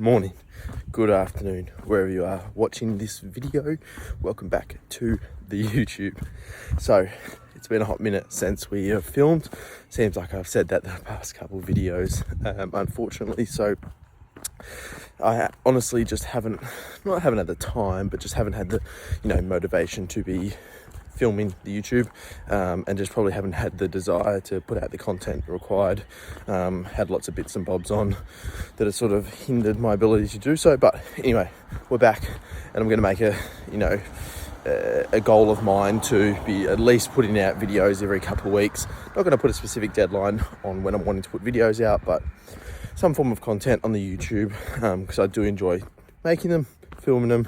morning, good afternoon, wherever you are watching this video. Welcome back to the YouTube. So it's been a hot minute since we have filmed. Seems like I've said that the past couple of videos, unfortunately. So I honestly just haven't had the time, but just haven't had the motivation to be filming the YouTube, and just probably haven't had the desire to put out the content required. Had lots of bits and bobs on that have sort of hindered my ability to do so. But anyway, we're back, and I'm going to make a goal of mine to be at least putting out videos every couple of weeks. Not going to put a specific deadline on when I'm wanting to put videos out, but some form of content on the YouTube, because I do enjoy making them, filming them,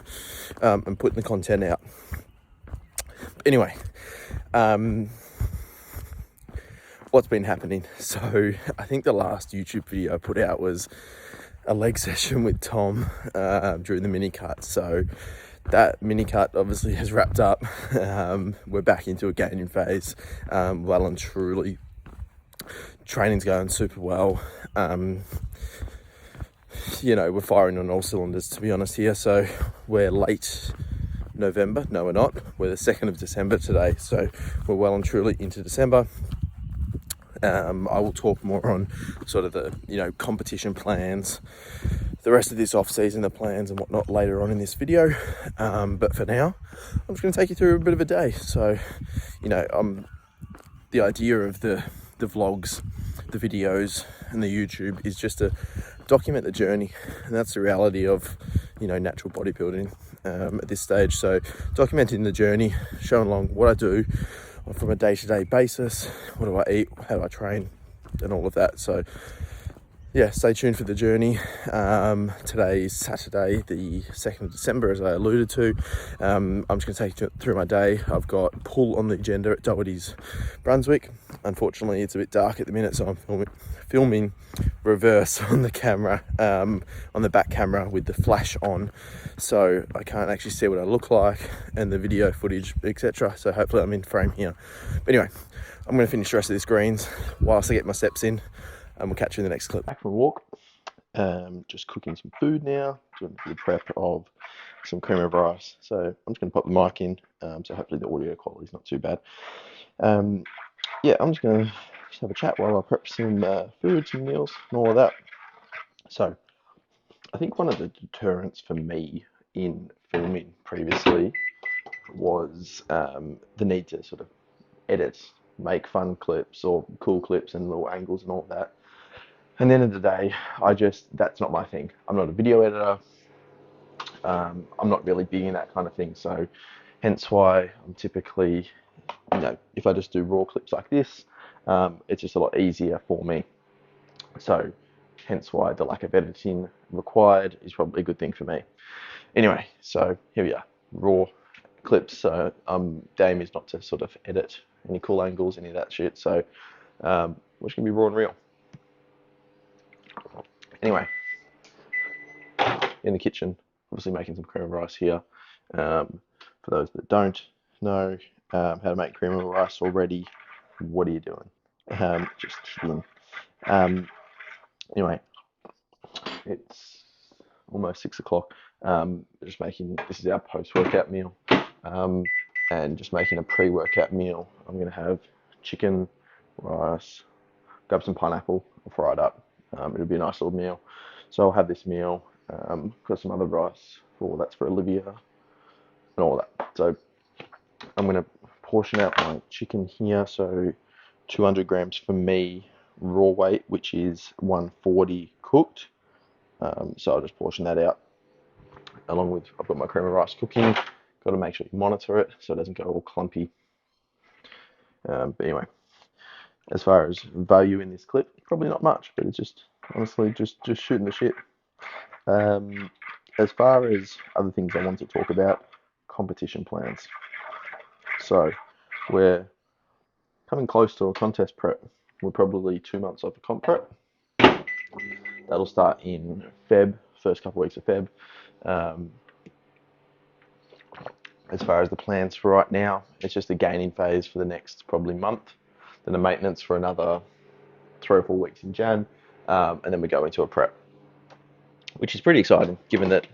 and putting the content out. Anyway, what's been happening? So I think the last YouTube video I put out was a leg session with Tom during the mini cut. So that mini cut obviously has wrapped up. We're back into a gaining phase, well and truly. Training's going super well. We're firing on all cylinders, to be honest here. So we're late November. No, we're not. We're the 2nd of December today. So we're well and truly into December. I will talk more on sort of the, competition plans, the rest of this off season, the plans and whatnot later on in this video. But for now, I'm just going to take you through a bit of a day. So, the idea of the vlogs, the videos and the YouTube is just to document the journey. And that's the reality of, natural bodybuilding at this stage. So documenting the journey, showing along what I do from a day-to-day basis, what do I eat, how do I train, and all of that. So yeah, stay tuned for the journey. Today is Saturday, the 2nd of December, as I alluded to. I'm just going to take you through my day. I've got pull on the agenda at Doherty's Brunswick. Unfortunately, it's a bit dark at the minute, so I'm filming reverse on the camera, on the back camera with the flash on. So I can't actually see what I look like and the video footage, etc. So hopefully I'm in frame here. But anyway, I'm going to finish the rest of this greens whilst I get my steps in. And we'll catch you in the next clip. Back from a walk, just cooking some food now, doing the prep of some cream of rice. So I'm just going to pop the mic in, so hopefully the audio quality is not too bad. I'm just going to have a chat while I prep some food, some meals, and all of that. So I think one of the deterrents for me in filming previously was the need to sort of edit, make fun clips or cool clips and little angles and all of that. And at the end of the day, that's not my thing. I'm not a video editor. I'm not really big in that kind of thing. So hence why I'm typically, if I just do raw clips like this, it's just a lot easier for me. So hence why the lack of editing required is probably a good thing for me. Anyway, so here we are, raw clips. So the aim is not to sort of edit any cool angles, any of that shit. So we're just gonna be raw and real. Anyway, in the kitchen, obviously making some cream of rice here. For those that don't know how to make cream of rice already, what are you doing? Just kidding. Anyway, it's almost 6 o'clock. Just making, this is our post-workout meal, and just making a pre-workout meal. I'm going to have chicken, rice, grab some pineapple, I'll fry it up. It'll be a nice little meal. So I'll have this meal, got some other rice, that's for Olivia, and all that. So I'm going to portion out my chicken here. So 200 grams for me, raw weight, which is 140 cooked. So I'll just portion that out. Along with, I've got my cream of rice cooking. Got to make sure you monitor it so it doesn't go all clumpy. But anyway, as far as value in this clip, probably not much, but it's just honestly just shooting the shit. As far as other things I want to talk about, competition plans. So we're coming close to a contest prep. We're probably 2 months off a comp prep. That'll start in Feb, first couple of weeks of Feb. As far as the plans for right now, it's just a gaining phase for the next probably month, then a maintenance for another 3 or 4 weeks in Jan, and then we go into a prep. which is pretty exciting given that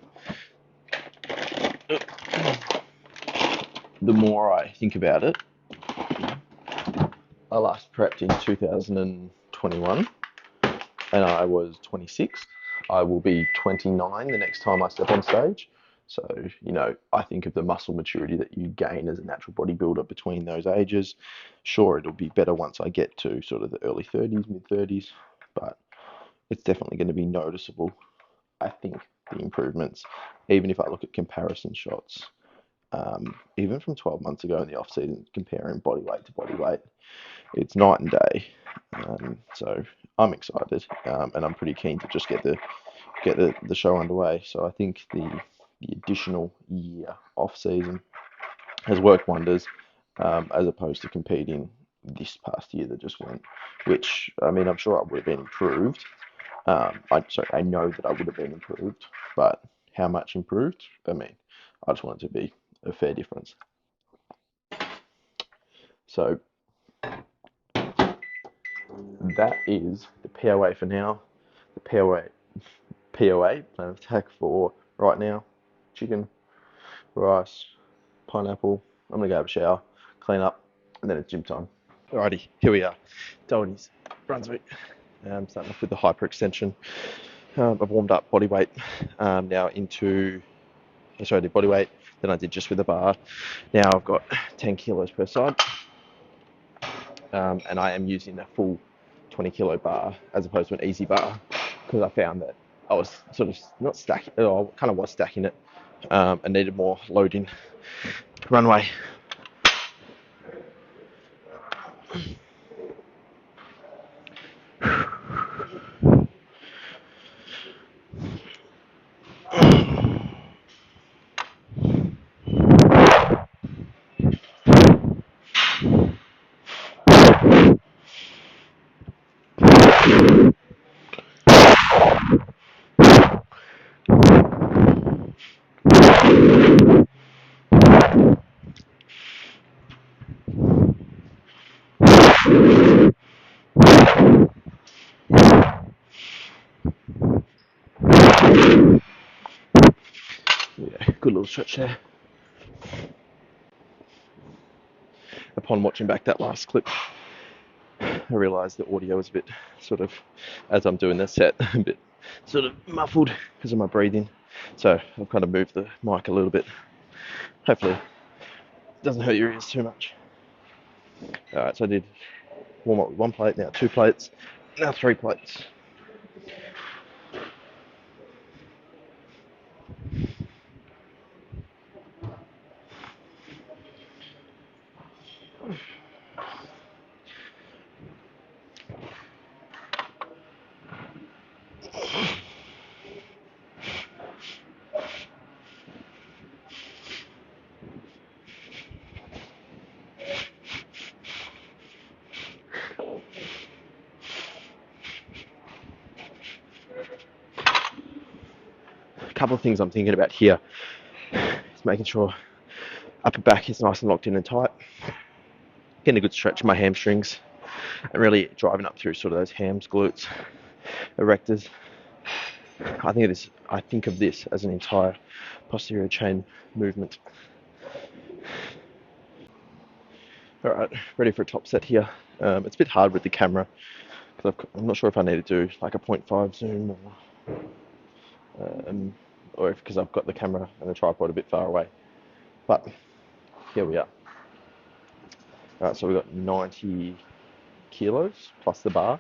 the more I think about it, I last prepped in 2021 and I was 26. I will be 29 the next time I step on stage. So, I think of the muscle maturity that you gain as a natural bodybuilder between those ages. Sure, it'll be better once I get to sort of the early 30s, mid 30s, but it's definitely going to be noticeable. I think the improvements, even if I look at comparison shots, even from 12 months ago in the off season, comparing body weight to body weight, it's night and day. So I'm excited, and I'm pretty keen to just get the show underway. So I think the additional year off season has worked wonders, as opposed to competing this past year that just went, which I mean I'm sure I would have been improved. I know that I would have been improved, but how much improved? I mean, I just want it to be a fair difference. So that is the POA for now. The POA plan of attack for right now: chicken, rice, pineapple. I'm gonna go have a shower, clean up, and then it's gym time. Alrighty, here we are, Dalton's, Brunswick. Starting off with the hyperextension. I've warmed up body weight now into. I did body weight, then I did just with the bar. Now I've got 10 kilos per side, and I am using a full 20 kilo bar as opposed to an easy bar because I found that I was sort of not stacking, or I kind of was stacking it, and needed more loading runway. Yeah, good little stretch there. Upon watching back that last clip, I realised the audio was a bit sort of, as I'm doing this set, a bit sort of muffled because of my breathing. So I've kind of moved the mic a little bit. Hopefully it doesn't hurt your ears too much. Alright, so I did warm up with 1 plate, now 2 plates, now 3 plates. A couple of things I'm thinking about here is making sure upper back is nice and locked in and tight, getting a good stretch of my hamstrings, and really driving up through sort of those hams, glutes, erectors. I think of this as an entire posterior chain movement. All right, ready for a top set here. It's a bit hard with the camera because I'm not sure if I need to do like a 0.5 zoom or if because I've got the camera and the tripod a bit far away. But here we are. All right, so we've got 90 kilos plus the bar.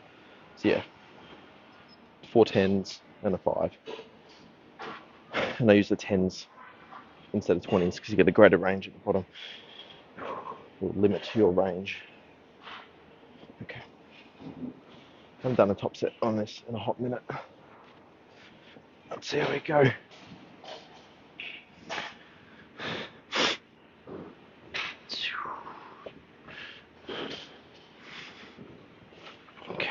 So yeah, 4 10s and a 5. And I use the 10s instead of 20s because you get a greater range at the bottom. Will limit your range. Okay. I haven't done a top set on this in a hot minute. Let's see how we go. Okay.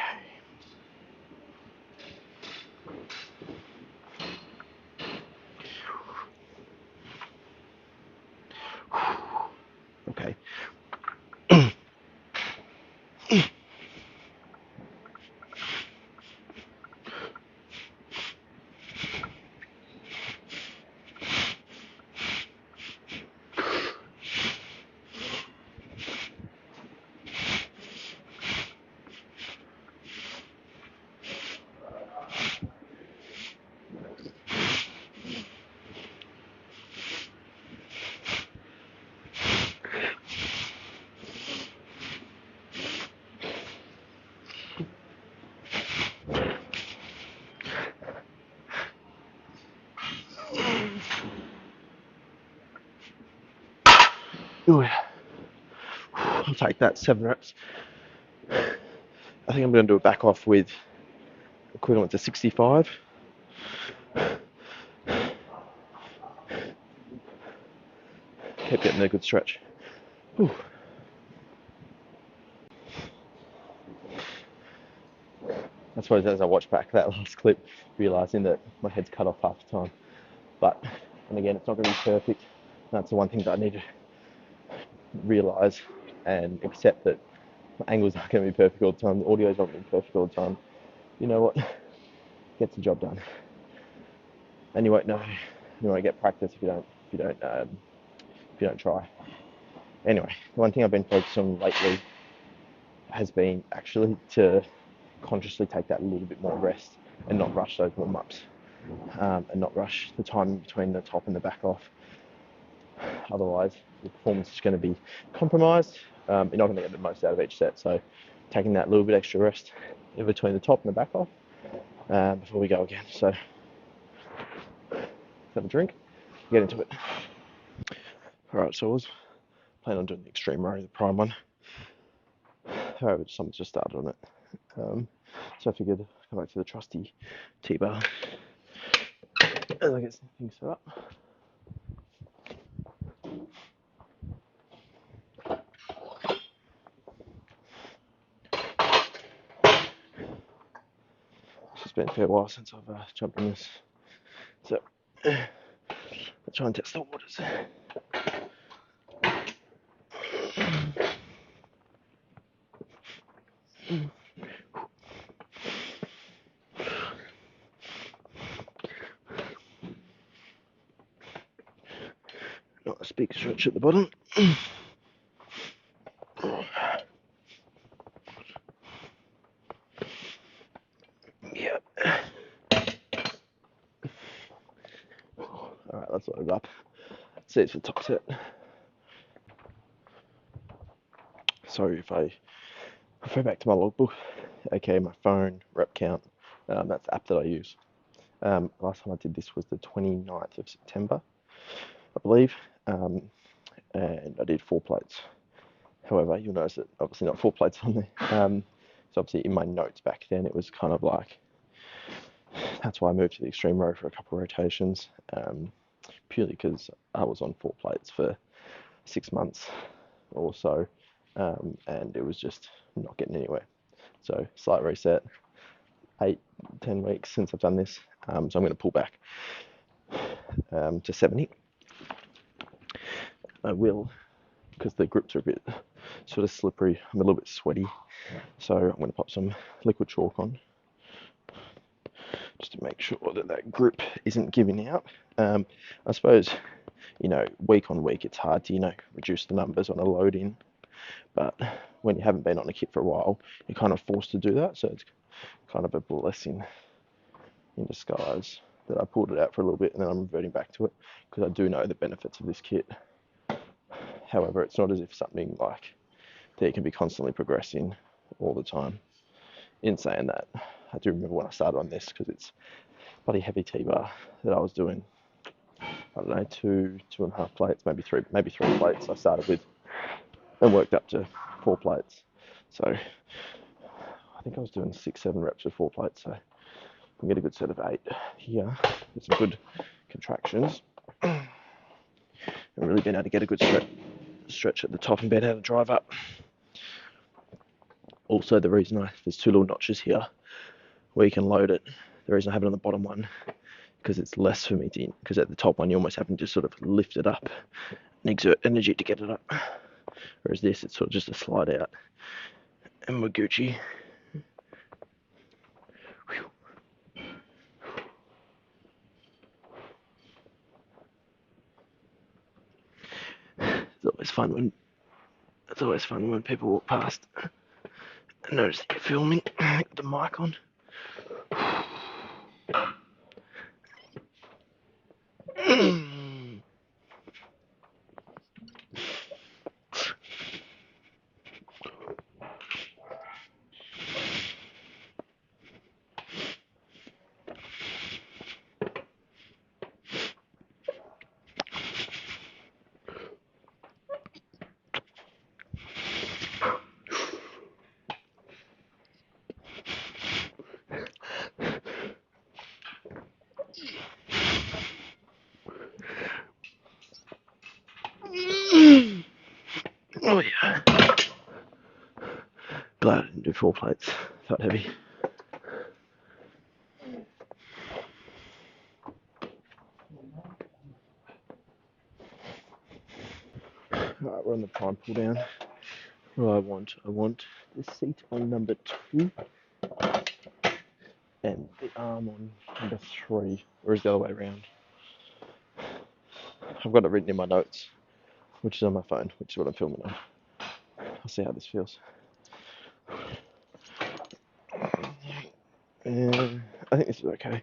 Okay. Ooh, I'll take that, 7 reps. I think I'm going to do a back off with equivalent to 65. Keep getting a good stretch. Ooh. I suppose as I watch back that last clip, realising that my head's cut off half the time. But, and again, it's not going to be perfect. That's the one thing that I need to realise and accept, that my angles aren't going to be perfect all the time, the audio's not going to be perfect all the time. You know what? Gets the job done. And you won't know. You won't get practice if you don't try. Anyway, the one thing I've been focused on lately has been actually to consciously take that a little bit more rest and not rush those warm-ups, and not rush the time between the top and the back off. Otherwise, the performance is going to be compromised. You're not going to get the most out of each set. So taking that little bit extra rest in between the top and the back off before we go again. So have a drink, get into it. Alright, so I was planning on doing the extreme row, the prime one. However, someone's just started on it. So I figured I'd come back to the trusty T-bar as I get things set up. It's been a fair while since I've jumped in this. So let's try and test the waters. Not a big stretch at the bottom. Yep. Alright, let's load it up. See, it's the top set. Sorry if I refer back to my logbook, aka my phone, rep count. That's the app that I use. Last time I did this was the 29th of September, I believe, and I did 4 plates. However, you'll notice that obviously not 4 plates on there. So obviously in my notes back then, it was kind of like, that's why I moved to the extreme row for a couple of rotations, purely because I was on 4 plates for 6 months or so, and it was just not getting anywhere. So slight reset, 8-10 weeks since I've done this, so I'm going to pull back to 70. I will, because the grips are a bit sort of slippery, I'm a little bit sweaty, so I'm going to pop some liquid chalk on just to make sure that that grip isn't giving out. I suppose, week on week it's hard to, reduce the numbers on a load in, but when you haven't been on a kit for a while, you're kind of forced to do that, so it's kind of a blessing in disguise that I pulled it out for a little bit and then I'm reverting back to it, because I do know the benefits of this kit. However, it's not as if something like that you can be constantly progressing all the time. In saying that, I do remember when I started on this, because it's bloody heavy T-bar that I was doing, I don't know, 2.5 plates, maybe three plates I started with, and worked up to 4 plates. So I think I was doing 6-7 reps with 4 plates, so I can get a good set of 8 here with some good contractions, and really been able to get a good stretch at the top and been able to drive up. Also, the reason there's 2 little notches here where you can load it, the reason I have it on the bottom one, because it's less for me to, because at the top one you're almost having to sort of lift it up and exert energy to get it up, whereas this, it's sort of just a slide out and we're Gucci. It's always fun when people walk past and notice that you're filming with the mic on. 4 plates, that heavy. Alright, we're on the prime pull down. What do I want? I want the seat on number 2 and the arm on number 3, or is the other way around? I've got it written in my notes, which is on my phone, which is what I'm filming on. I'll see how this feels. I think this is okay.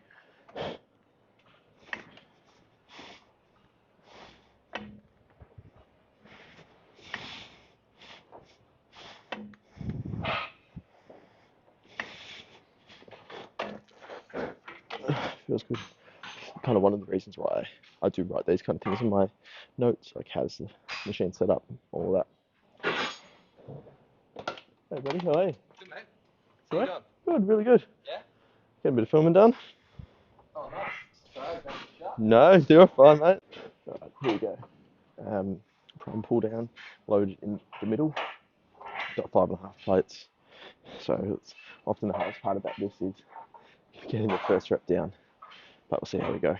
Feels good. Kind of one of the reasons why I do write these kind of things in my notes, like how's the machine set up, all of that. Hey buddy, how are you? Good mate. How you going? Good, really good. Yeah? Getting a bit of filming done? Oh nice. Sorry, thanks for shut. No, doing fine mate. Alright, here we go. Prime pull down, loaded in the middle. Got 5.5 plates. So it's often the hardest part about this is getting the first rep down. But we'll see how we go.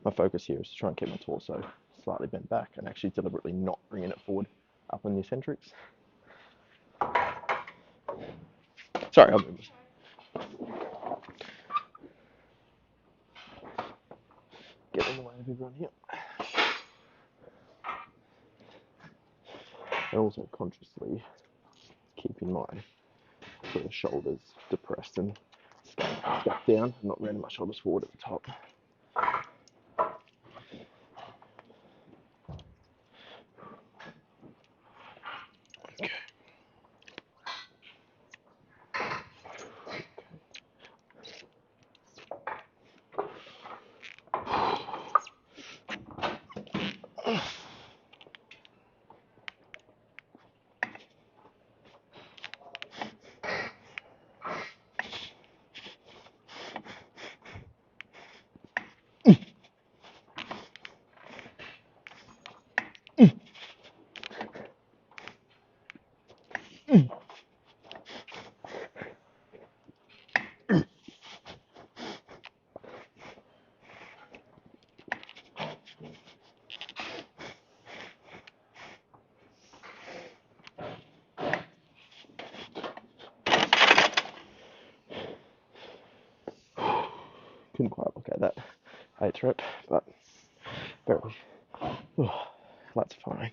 My focus here is to try and keep my torso slightly bent back and actually deliberately not bringing it forward up on the eccentrics. Sorry, I'll move. Get in the way of everyone here. And also consciously keeping my sort of shoulders depressed and scuffed down, and not rounding my shoulders forward at the top. Okay. Couldn't quite look at that 8th rep, but barely. Oh, that's fine.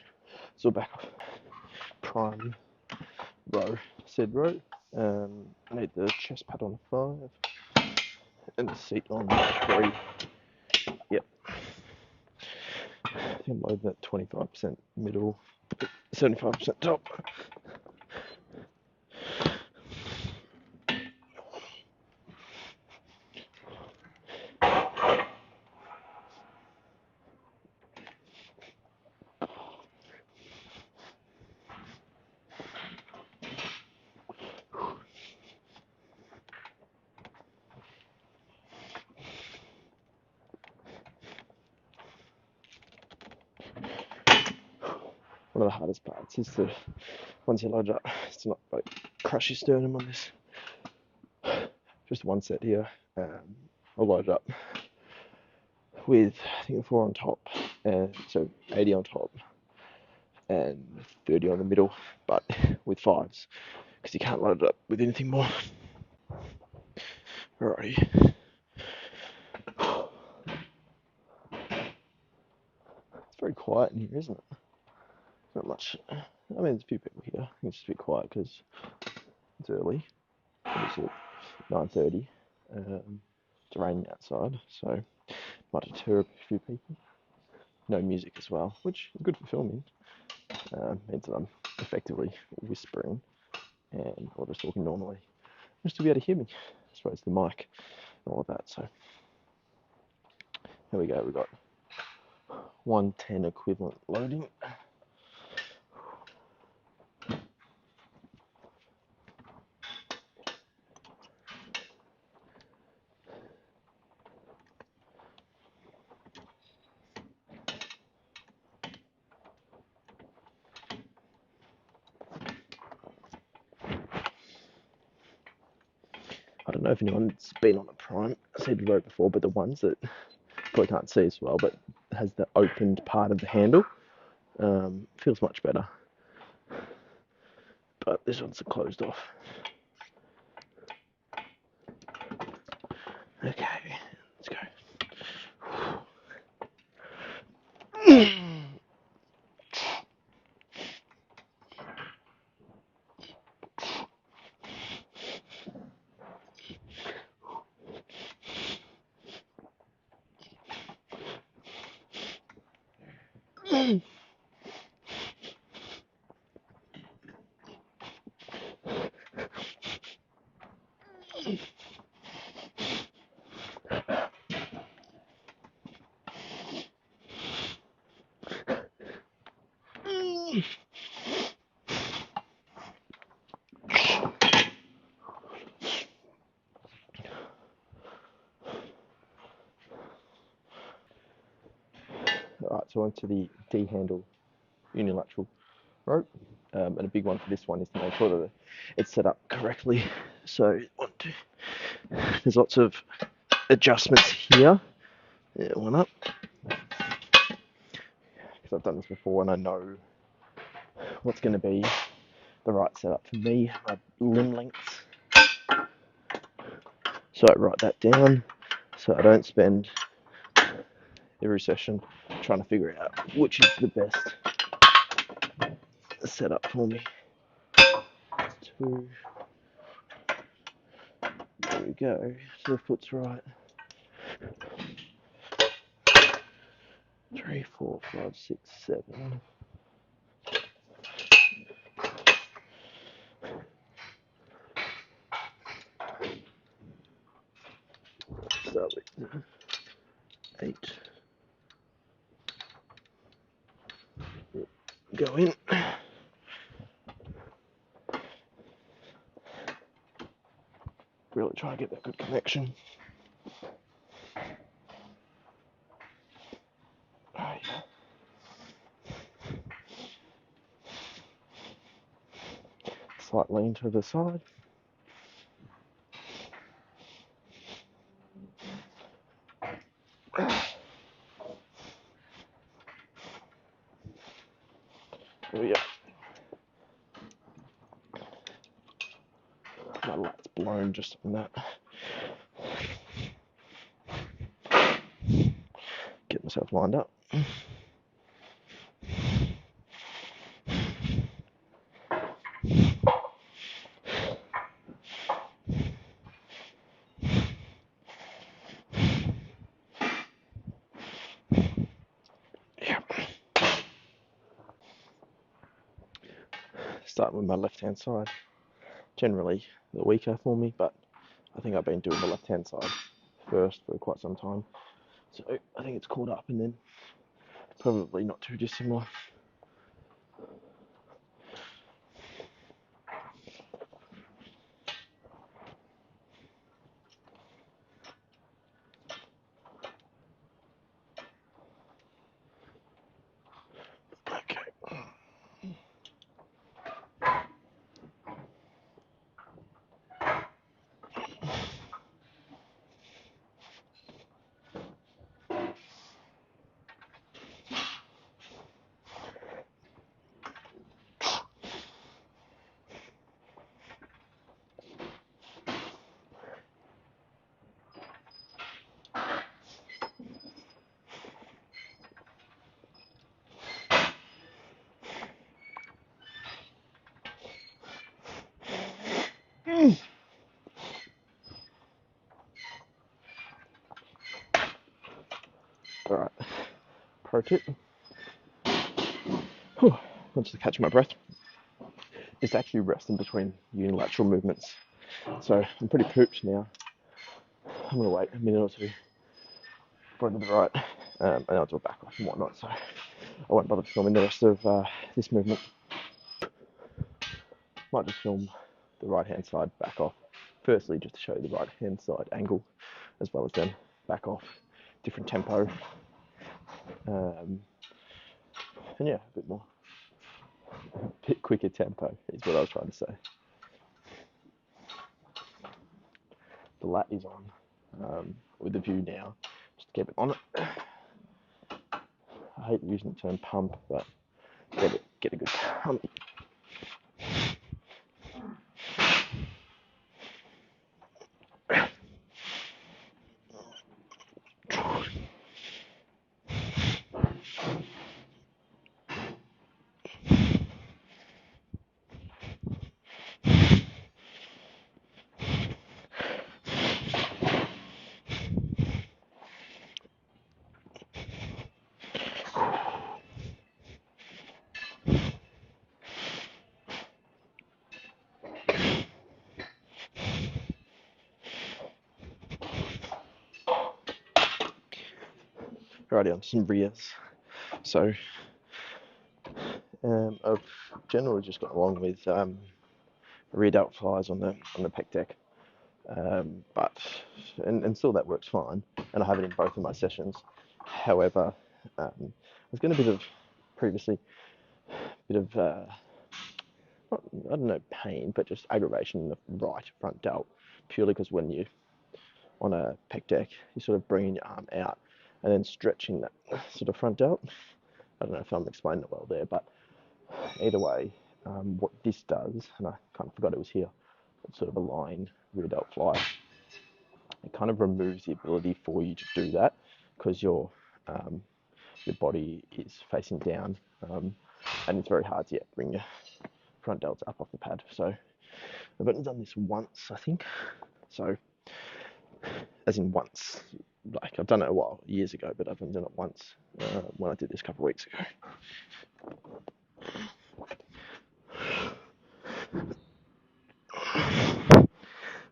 So back off. Prime row, said row. I need the chest pad on 5 and the seat on 3. Yep. I think I'm loading at 25% middle, 75% top. One of the hardest parts is to, once you load it up, it's to not like crush your sternum on this. Just one set here. I'll load it up with, I think, 4 on top, and so 80 on top and 30 on the middle, but with 5s, because you can't load it up with anything more. Alrighty. It's very quiet in here, isn't it? Not much. I mean, there's a few people here. I think it's just a bit quiet because it's early. It's at 9:30. It's raining outside, so might deter a few people. No music as well, which is good for filming. Means that I'm effectively whispering and or just talking normally, just to be able to hear me. I suppose the mic and all of that. So here we go. We've got 110 equivalent loading. know if anyone's been on a prime seated rope before, but the ones that probably can't see as well, but has the opened part of the handle, feels much better. But this one's closed off. Okay, let's go. Alright, so onto the D-handle unilateral rope. And a big one for this one is to make sure that it's set up correctly. So, there's lots of adjustments here. Yeah, one up. Because I've done this before and I know what's going to be the right setup for me. My limb lengths. So I write that down so I don't spend every session trying to figure out which is the best setup for me. 2. There we go. So the foot's right. 3, 4, 5, 6, 7. Start with 8. Go in. Really try to get that good connection. Right. Slight lean to the side. There we go. My light's blown just on that. Get myself lined up. Starting with my left hand side. Generally the weaker for me, but I think I've been doing the left hand side first for quite some time. So I think it's caught up and then probably not too dissimilar. Alright, pro tip. Whew, I'm just catching my breath. It's actually resting between unilateral movements. So I'm pretty pooped now. I'm going to wait a minute or two for it to the right, and I'll do a back off and whatnot. So I won't bother filming the rest of this movement. Might just film the right hand side back off. Firstly, just to show you the right hand side angle, as well as then back off, different tempo. And yeah, a bit more, a bit quicker tempo is what I was trying to say. the lat is on, with the view now. Just keep it on it. I hate using the term pump, but get a good pump. Righty, on some rears. So I've generally just got along with rear delt flies on the pec deck, but still that works fine, and I have it in both of my sessions. However, I was getting a bit of previously, not, I don't know, pain, but just aggravation in the right front delt, purely because when you on a pec deck, you're sort of bringing your arm out and then stretching that sort of front delt. I don't know if I'm explaining it well there, but either way, what this does, and I kind of forgot it was here, it's sort of a lying rear delt fly. It kind of removes the ability for you to do that because your body is facing down, and it's very hard to bring your front delts up off the pad. So I've only done this once, I think. So, as in once, like I've done it a while, years ago, but I've only done it once when I did this a couple of weeks ago.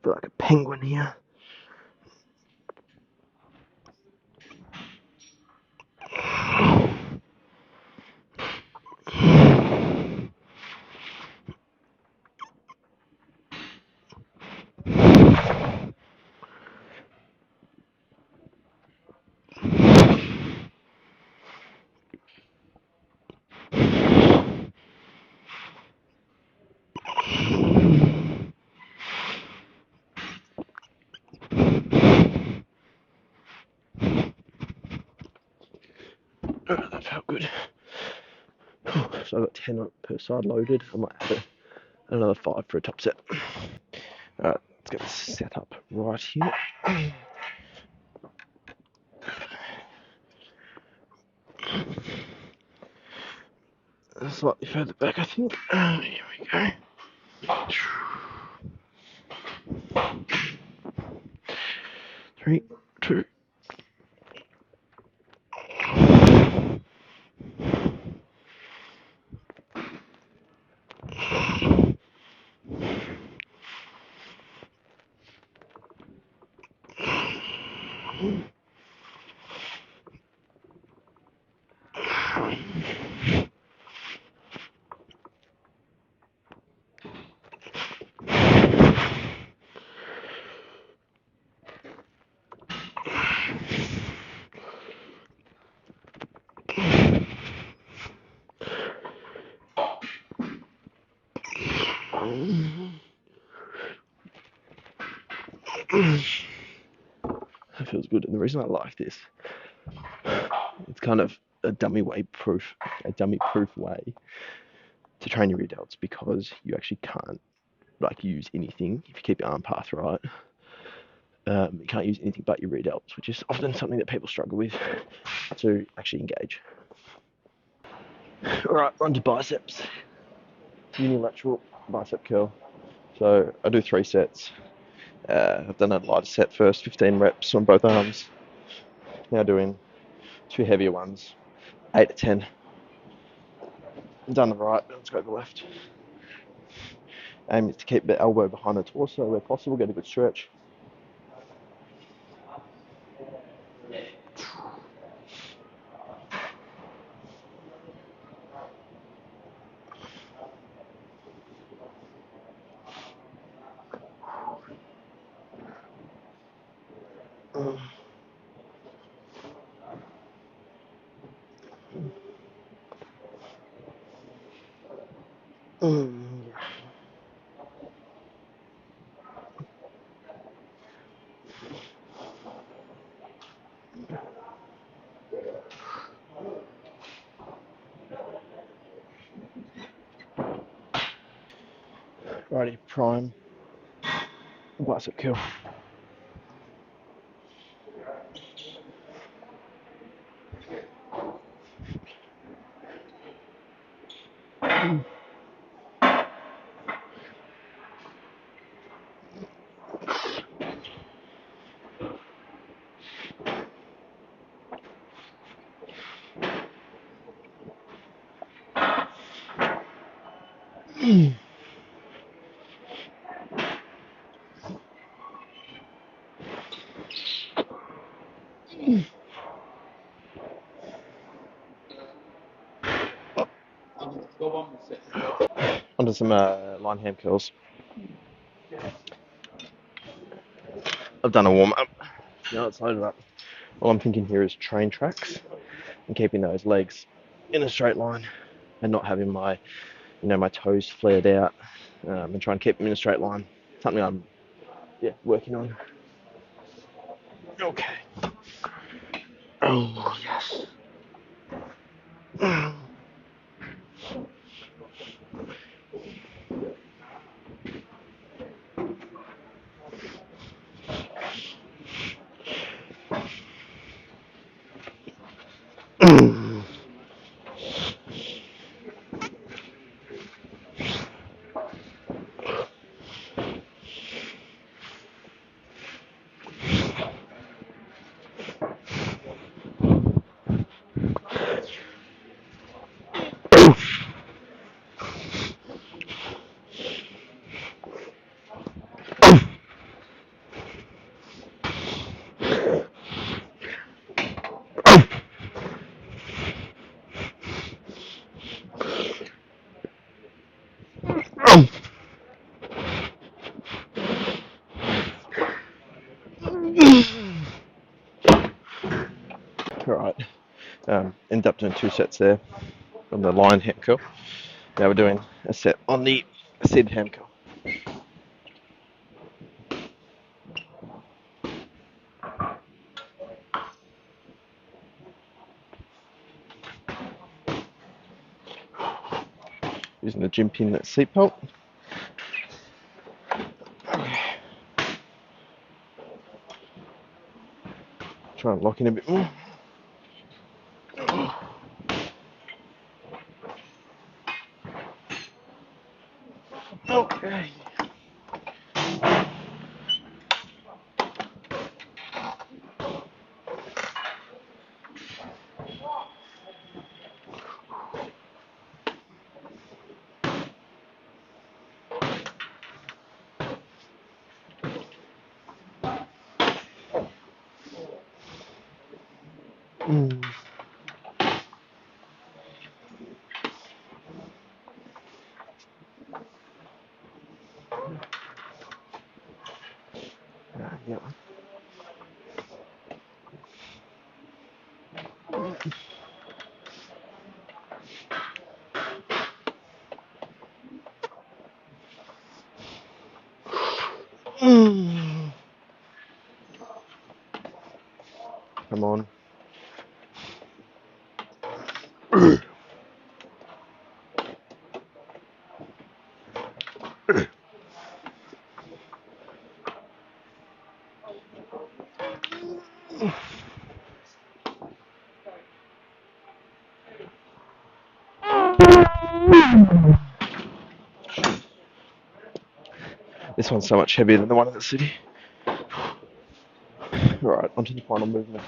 Feel like a penguin here. That felt good. So I've got 10 per side loaded. I might add another 5 for a top set. Alright, let's get this set up right here. Slightly further back, I think. Here we go. 3, 2. That feels good, and the reason I like this, it's kind of a dummy proof way to train your rear delts, because you actually can't use anything if you keep your arm path right. You can't use anything but your rear delts, which is often something that people struggle with to actually engage. All right, on to biceps. Unilateral bicep curl. So I do 3 sets. I've done a lighter set first, 15 reps on both arms. Now doing 2 heavier ones, 8 to 10. I've done the right, let's go to the left. Aim is to keep the elbow behind the torso where possible, get a good stretch. Righty, prime bicep curl. Go on with it. Onto some line ham curls. I've done a warm up. Now it's loaded up. All I'm thinking here is train tracks and keeping those legs in a straight line and not having my, my toes flared out, and try and keep them in a straight line. Something I'm, working on. Okay. Oh yes. Alright, ended up doing 2 sets there on the line ham curl. Now we're doing a set on the SID ham curl. Using the gym pin seat belt. Try and lock in a bit more. Okay. Yeah. Come on. This one's so much heavier than the one in the city. Alright, onto the final movement.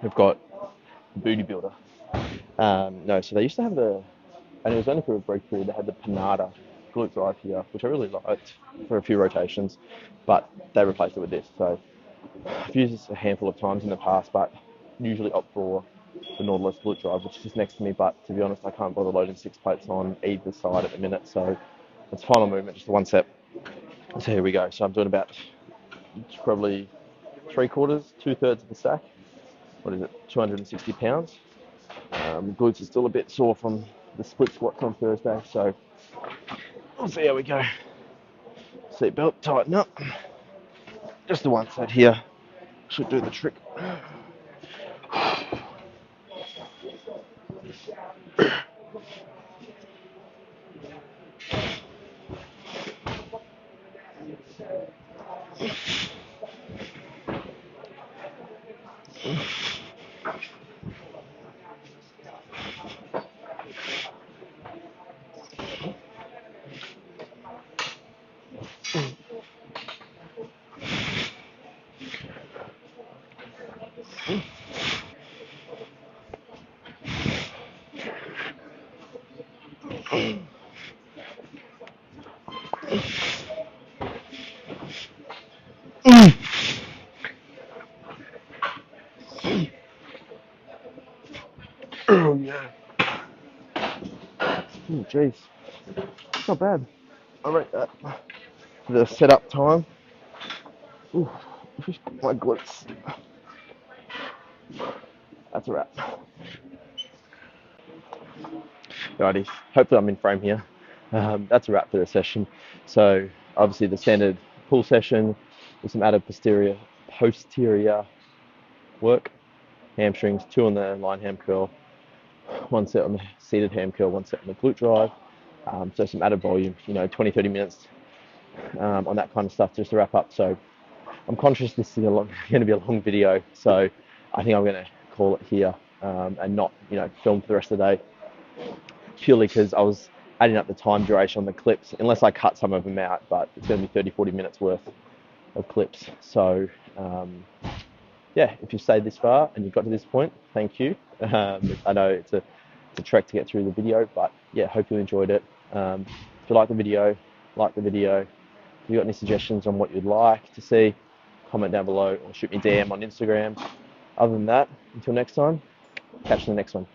We've got Booty Builder. No, so they used to have and it was only for a brief period, they had the Panada glute drive here, which I really liked for a few rotations, but they replaced it with this. So I've used this a handful of times in the past, but usually opt for the Nautilus glute drive, which is just next to me, but to be honest, I can't bother loading 6 plates on either side at the minute, so it's final movement, just one set. So here we go. So I'm doing about probably 3/4, 2/3 of the stack. What is it, 260 pounds. Glutes are still a bit sore from the split squats on Thursday, so we'll see how we go. Seatbelt, tighten up. Just the one set here should do the trick. Oh yeah. Oh jeez. Not bad. I rate that. The setup time. Ooh, my glutes. That's a wrap. Righty. Hopefully I'm in frame here. That's a wrap for the session. So obviously the standard pull session with some added posterior work. Hamstrings, 2 on the line ham curl, 1 set on the seated ham curl, 1 set on the glute drive. So some added volume, 20, 30 minutes on that kind of stuff just to wrap up. So I'm conscious this is going to be a long video, so I think I'm going to call it here and not, film for the rest of the day, purely because I was adding up the time duration on the clips, unless I cut some of them out, but it's going to be 30, 40 minutes worth of clips. So yeah, if you've stayed this far and you've got to this point, thank you. I know it's a trek to get through the video, but yeah, hope you enjoyed it. If you like the video, like the video. If you've got any suggestions on what you'd like to see, comment down below or shoot me a DM on Instagram. Other than that, until next time, catch you in the next one.